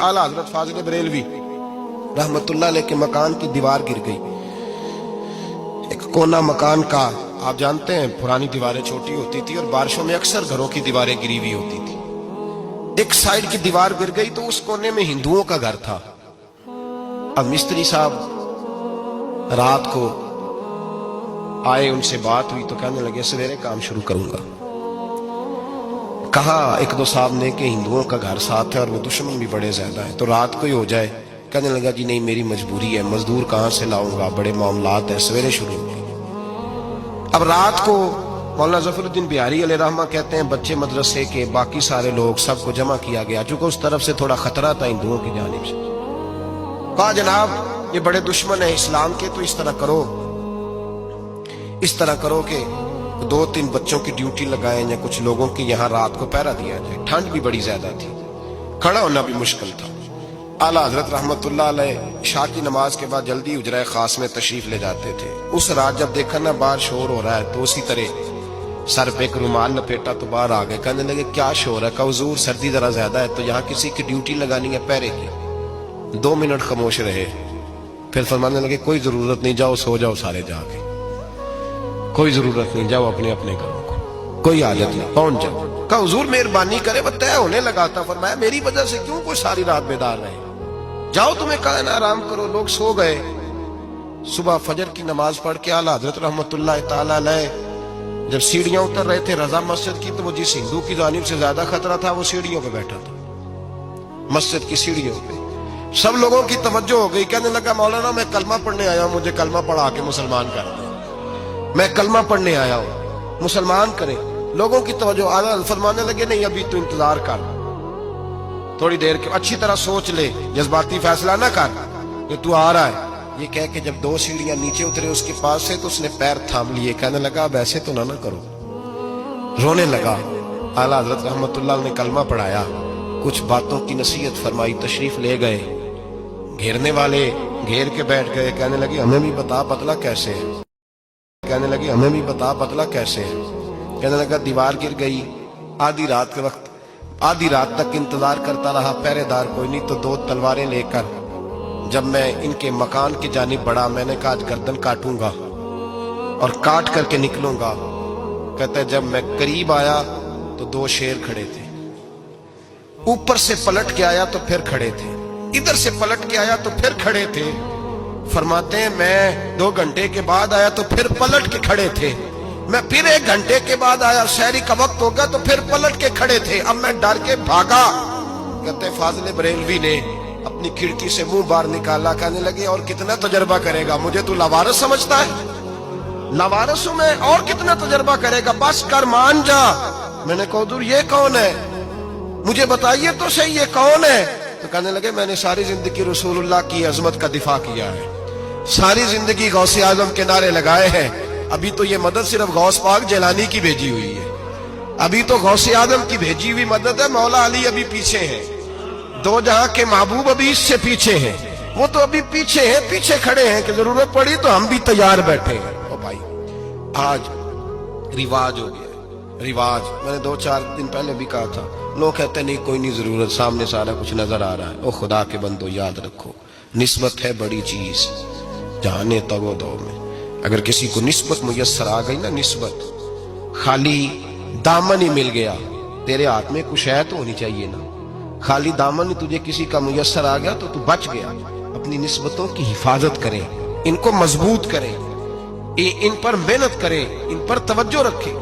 आला हजरत फाजिल बरेलवी रहमतुल्लाह अलैह के मकान की दीवार गिर गई। एक कोना मकान का, आप जानते हैं पुरानी दीवारें छोटी होती थी और बारिशों में अक्सर घरों की दीवारें गिरी हुई होती थी। एक साइड की दीवार गिर गई तो उस कोने में हिंदुओं का घर था। अब मिस्त्री साहब रात को आए, उनसे बात हुई तो कहने लगे सवेरे काम शुरू करूंगा। कहा एक दो साहब ने कि हिंदुओं का घर साथ है और वो दुश्मन भी बड़े ज्यादा है, तो रात को ही हो जाए। कहने लगा जी नहीं, मेरी मजबूरी है, मजदूर कहां से लाऊंगा, बड़े मामलात है, सवेरे शुरू होंगे। अब रात को मौलाना जफरुद्दीन बिहारी अलैहि रहमा कहते हैं बच्चे मदरसे के, बाकी सारे लोग, सबको जमा किया गया, चूंकि उस तरफ से थोड़ा खतरा था हिंदुओं की जानिब से। कहा जनाब ये बड़े दुश्मन है इस्लाम के, तो इस तरह करो कि 2-3 बच्चों की ड्यूटी लगाएं या कुछ लोगों की यहाँ रात को पहरा दिया जाए। ठंड भी बड़ी ज्यादा थी, खड़ा होना भी मुश्किल था। आला हजरत रहमतुल्लाह अलैह इशा की नमाज के बाद जल्दी उजरा खास में तशरीफ ले जाते थे। उस रात जब देखा ना बाहर शोर हो रहा है तो उसी तरह सर पे एक रुमाल लपेटा तो बाहर आ गए। कहने लगे क्या शोर है? कहा हुजूर सर्दी जरा ज्यादा है तो यहाँ किसी की ड्यूटी लगानी है पहरे की। 2 मिनट खामोश रहे, फिर फरमाने लगे कोई जरूरत नहीं, जाओ सो जाओ सारे जाके, कोई जरूरत नहीं, जाओ अपने अपने घरों को, कोई हाजत नहीं, पहुंच जाओ। कहा हुजूर मेहरबानी करे, वो तय होने लगा था। फरमाया मेरी वजह से क्यों कोई सारी रात बेदार रहे, जाओ तुम्हें कहा ना आराम करो। लोग सो गए। सुबह फजर की नमाज पढ़ के आला हजरत रहमतुल्लाह ताला अलैह जब सीढ़ियां उतर रहे थे रजा मस्जिद की, तो वो जिस हिंदू की जानिब से ज्यादा खतरा था वो सीढ़ियों पे बैठा था, मस्जिद की सीढ़ियों पे। सब लोगों की तवज्जो हो गई। कहने लगा मौलाना मैं कलमा पढ़ने आया हूं, मुझे कलमा पढ़ा के मुसलमान कर दे, मैं कलमा पढ़ने आया हूं, मुसलमान करें। लोगों की तवज्जो, आला फरमाने लगे नहीं अभी तो इंतजार कर, थोड़ी देर के, अच्छी तरह सोच ले, जज्बाती फैसला ना कर कि तू आ रहा है। ये कह के जब 2 सीढ़ियां नीचे उतरे उसके पास से तो उसने पैर थाम लिए। कहने लगा अब ऐसे तो ना करो, रोने लगा। आला हजरत रहमतुल्लाह ने कलमा पढ़ाया, कुछ बातों की नसीहत फरमाई, तशरीफ ले गए। घेरने वाले घेर के बैठ गए। कहने लगे हमें भी बता पतला कैसे है, कहने लगे हमें भी बता पतला कैसे है। कहने लगा दीवार गिर गई, आधी रात के वक्त, आधी रात तक इंतजार करता रहा, पहरेदार कोई नहीं, तो 2 तलवारें लेकर जब मैं इनके मकान की जानिब बढ़ा, मैंने कहा आज गर्दन काटूंगा और काट करके निकलूंगा। कहता है जब मैं करीब आया तो 2 शेर खड़े थे, ऊपर से पलट के आया तो फिर खड़े थे, इधर से पलट के आया तो फिर खड़े थे। फरमाते हैं मैं 2 घंटे के बाद आया तो फिर पलट के खड़े थे, मैं फिर 1 घंटे के बाद आया, शहरी का वक्त हो गया तो फिर पलट के खड़े थे। अब मैं डर के भागा। कहते फाजिल बरेलवी ने अपनी खिड़की से मुंह बाहर निकाला। कहने लगे और कितना तजर्बा करेगा, मुझे तू लवारस समझता है, लवारस हूं मैं, और कितना तजर्बा करेगा, बस कर मान जा। मैंने कहा हुजूर ये कौन है, मुझे बताइए तो सही ये कौन है। तो कहने लगे मैंने सारी जिंदगी रसूलुल्लाह की अजमत का दिफा किया है, सारी जिंदगी गौसे आजम के नारे लगाए हैं, अभी तो ये मदद सिर्फ गौस पाक जिलानी की भेजी हुई है, अभी तो गौसे आजम की भेजी हुई मदद है, मौला अली अभी पीछे हैं, 2 जहां के महबूब अभी इससे पीछे हैं, वो तो अभी पीछे हैं, पीछे खड़े हैं कि जरूरत पड़ी तो हम भी तैयार बैठे हैं। ओ भाई आज रिवाज हो गया, रिवाज। मैंने 2-4 दिन पहले भी कहा था, लोग कहते नहीं कोई नहीं जरूरत, सामने सारा कुछ नजर आ रहा है। ओ खुदा के बंदो याद रखो, निस्बत है बड़ी चीज, जाने तगो दो में। अगर किसी को निस्बत मुयस्सर आ गई ना, निस्बत, खाली दामन ही मिल गया, तेरे हाथ में कुछ है तो होनी चाहिए ना, खाली दामन ही तुझे किसी का मुयस्सर आ गया तो तू बच गया। अपनी निस्बतों की हिफाजत करें, इनको मजबूत करें, इन पर मेहनत करें, इन पर तवज्जो रखें।